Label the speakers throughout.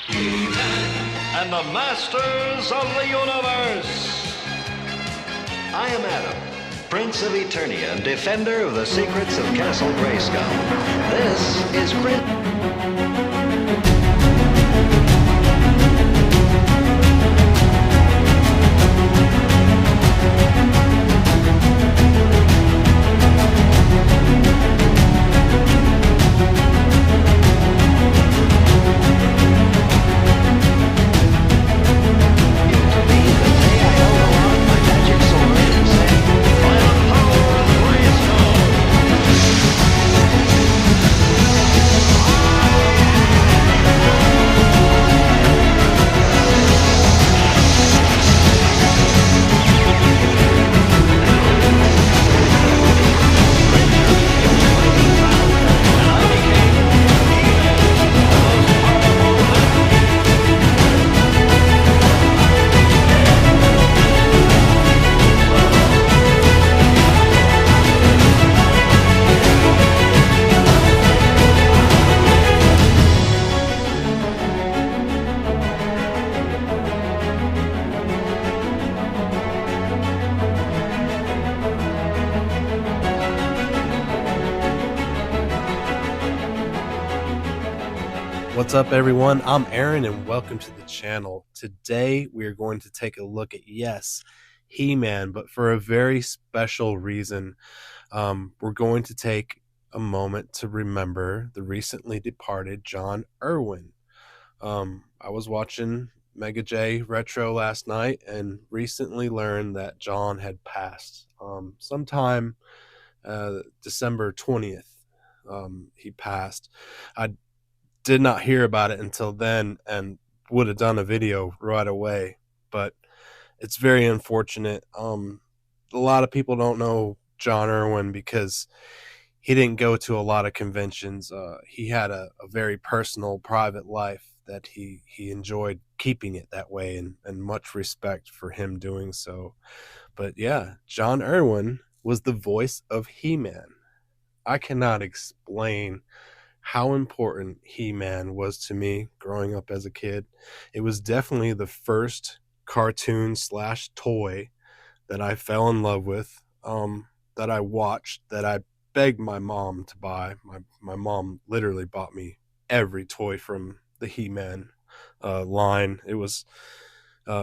Speaker 1: And the masters of the universe. I am Adam, Prince of Eternia and defender of the secrets of Castle Grayskull. This is
Speaker 2: What's up, everyone? I'm Aaron, and welcome to the channel. Today, we are going to take a look at, yes, He-Man, but for a very special reason. We're going to take a moment to remember the recently departed John Irwin. I was watching Mega J Retro last night and recently learned that John had passed. Sometime December 20th, he passed. I did not hear about it until then and would have done a video right away, but it's very unfortunate. A lot of people don't know John Irwin because he didn't go to a lot of conventions. He had a very personal, private life that he enjoyed keeping it that way, and much respect for him doing so. But yeah, John Irwin was the voice of He-Man. I cannot explain how important He-Man was to me growing up as a kid. It was definitely the first cartoon / toy that I fell in love with, that I watched, that I begged my mom to buy. My mom literally bought me every toy from the He-Man line. It was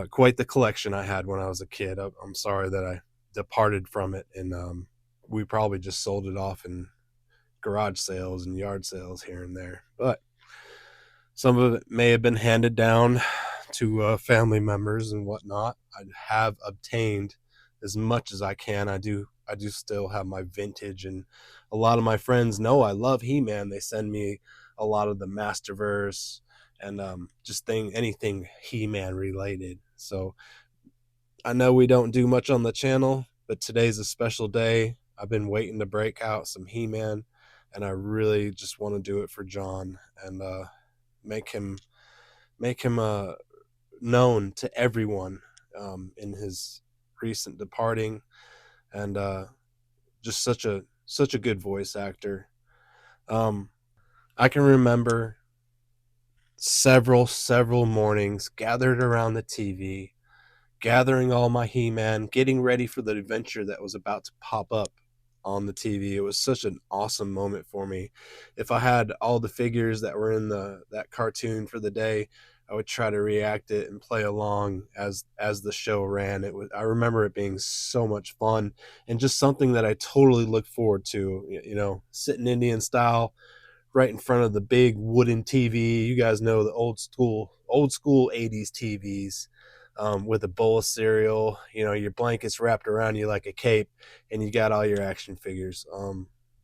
Speaker 2: quite the collection I had when I was a kid. I'm sorry that I departed from it, and we probably just sold it off in garage sales and yard sales here and there, but some of it may have been handed down to family members and whatnot. I have obtained as much as I can. I do still have my vintage, and a lot of my friends know I love He-Man. They send me a lot of the Masterverse and just anything He-Man related. So I know we don't do much on the channel, but today's a special day. I've been waiting to break out some He-Man, and I really just want to do it for John and make him known to everyone in his recent departing, and just such a good voice actor. I can remember several mornings gathered around the TV, gathering all my He-Man, getting ready for the adventure that was about to pop up on the TV. It was such an awesome moment for me. If I had all the figures that were in that cartoon for the day, I would try to react it and play along as the show ran. I remember it being so much fun and just something that I totally look forward to, sitting Indian style right in front of the big wooden TV. You guys know the old school 80s TVs. With a bowl of cereal, your blankets wrapped around you like a cape, and you got all your action figures.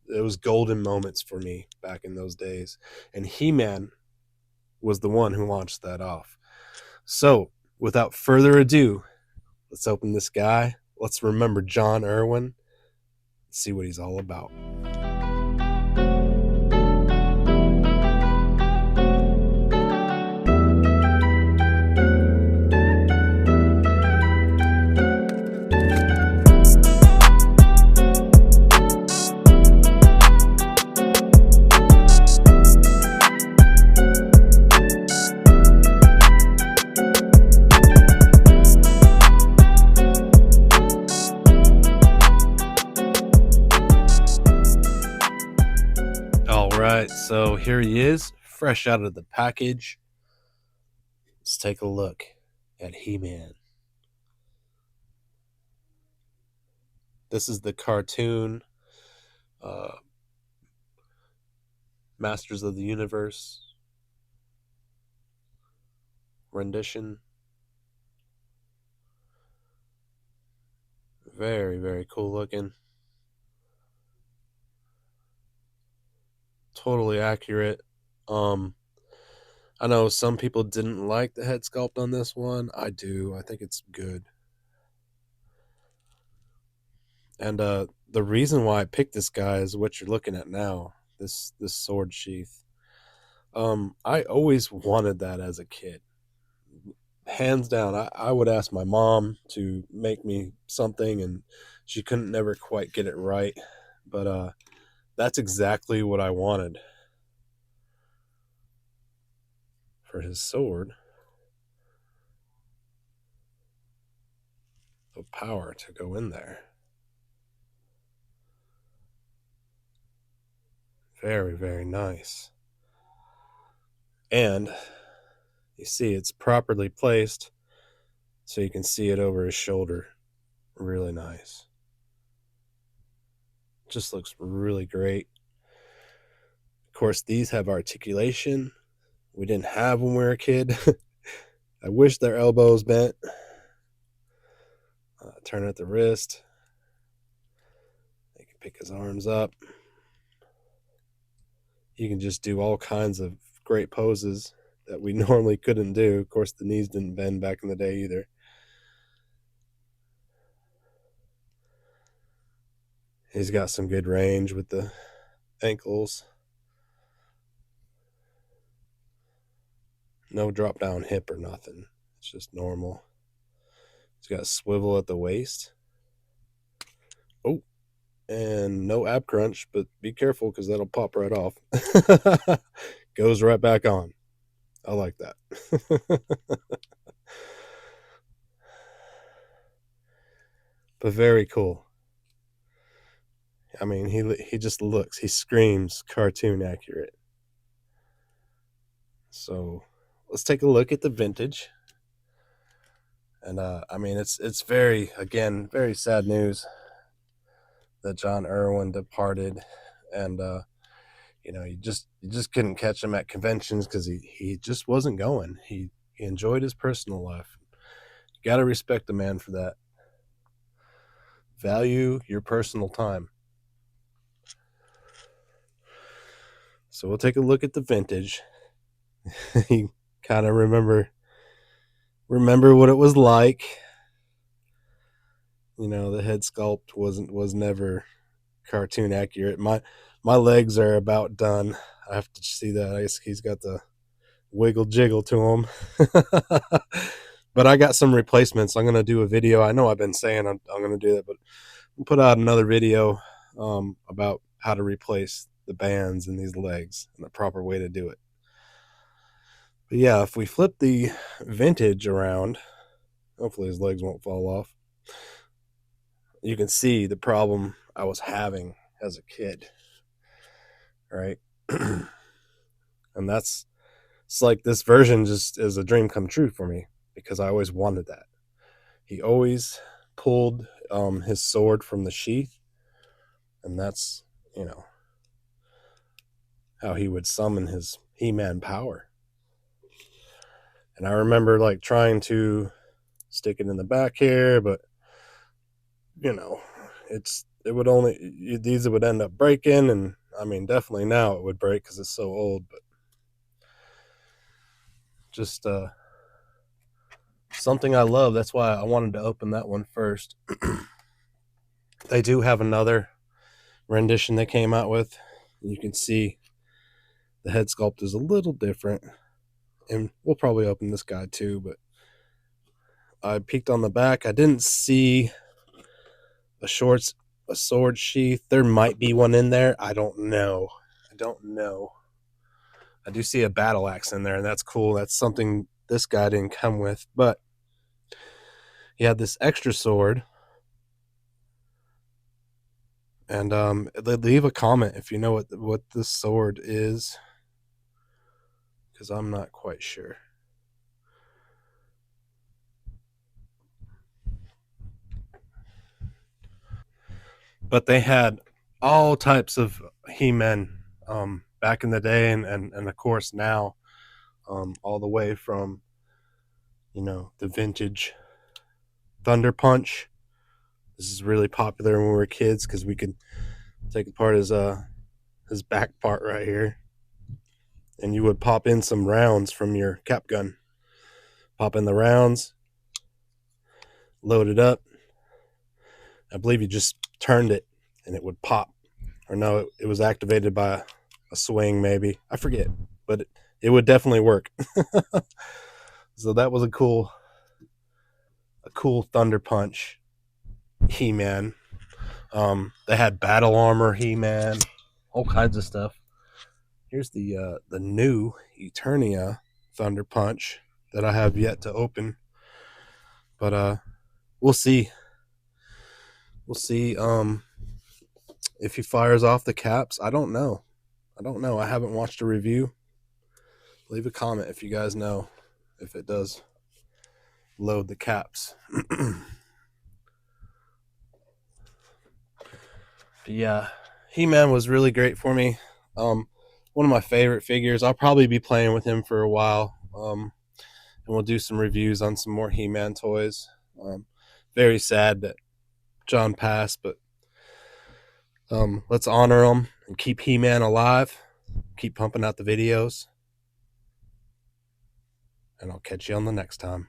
Speaker 2: It was golden moments for me back in those days, and He-Man was the one who launched that off. So, without further ado, let's open this guy. Let's remember John Irwin, see what he's all about. here he is, fresh out of the package. Let's take a look at He-Man. This is the cartoon Masters of the Universe rendition. Very, very cool looking. Totally accurate. I know some people didn't like the head sculpt on this one. I do. I think it's good. And the reason why I picked this guy is what you're looking at now. This sword sheath. I always wanted that as a kid. Hands down, I would ask my mom to make me something, and she couldn't never quite get it right. But that's exactly what I wanted for his sword. The power to go in there. Very, very nice. And you see it's properly placed so you can see it over his shoulder. Really nice. Just looks really great. Of course, these have articulation. We didn't have when we were a kid. I wish their elbows bent. Turn at the wrist. They can pick his arms up. You can just do all kinds of great poses that we normally couldn't do. Of course, the knees didn't bend back in the day either. He's got some good range with the ankles. No drop down hip or nothing. It's just normal. He's got a swivel at the waist. Oh, and no ab crunch, but be careful because that'll pop right off. Goes right back on. I like that. But very cool. I mean, he just looks, he screams cartoon accurate. So let's take a look at the vintage. And I mean, it's very, again, very sad news that John Irwin departed. And you know, you just couldn't catch him at conventions because he just wasn't going. He enjoyed his personal life. You got to respect the man for that. Value your personal time. So we'll take a look at the vintage. You kind of remember what it was like. You know, the head sculpt was never cartoon accurate. My legs are about done. I have to see that. I guess he's got the wiggle jiggle to him. But I got some replacements. I'm gonna do a video. I know I've been saying I'm gonna do that, but I'll put out another video about how to replace the bands in these legs and the proper way to do it. But yeah, if we flip the vintage around, hopefully his legs won't fall off. You can see the problem I was having as a kid, right? And it's like this version just is a dream come true for me because I always wanted that. He always pulled his sword from the sheath, and that's, you know, how he would summon his He-Man power. And I remember like trying to stick it in the back here, but you know, these would end up breaking, and I mean, definitely now it would break because it's so old, but just something I love. That's why I wanted to open that one first. They do have another rendition they came out with. You can see the head sculpt is a little different, and we'll probably open this guy too, but I peeked on the back. I didn't see a sword sheath. There might be one in there. I don't know. I do see a battle axe in there, and that's cool. That's something this guy didn't come with, but he had this extra sword. And leave a comment if you know what this sword is. because I'm not quite sure. But they had all types of He-Men back in the day, and of course now, all the way from, you know, the vintage Thunder Punch. This is really popular when we were kids because we could take apart his back part right here, and you would pop in some rounds from your cap gun. Pop in the rounds, load it up. I believe you just turned it and it would pop. Or no, it was activated by a swing, maybe. I forget, but it would definitely work. So that was a cool Thunder Punch He-Man. They had battle armor He-Man, all kinds of stuff. Here's the new Eternia Thunder Punch that I have yet to open, but we'll see. We'll see if he fires off the caps. I don't know. I haven't watched a review. Leave a comment if you guys know if it does load the caps. But yeah, He-Man was really great for me. One of my favorite figures. I'll probably be playing with him for a while. And we'll do some reviews on some more He-Man toys. Very sad that John passed, but let's honor him and keep He-Man alive. Keep pumping out the videos. And I'll catch you on the next time.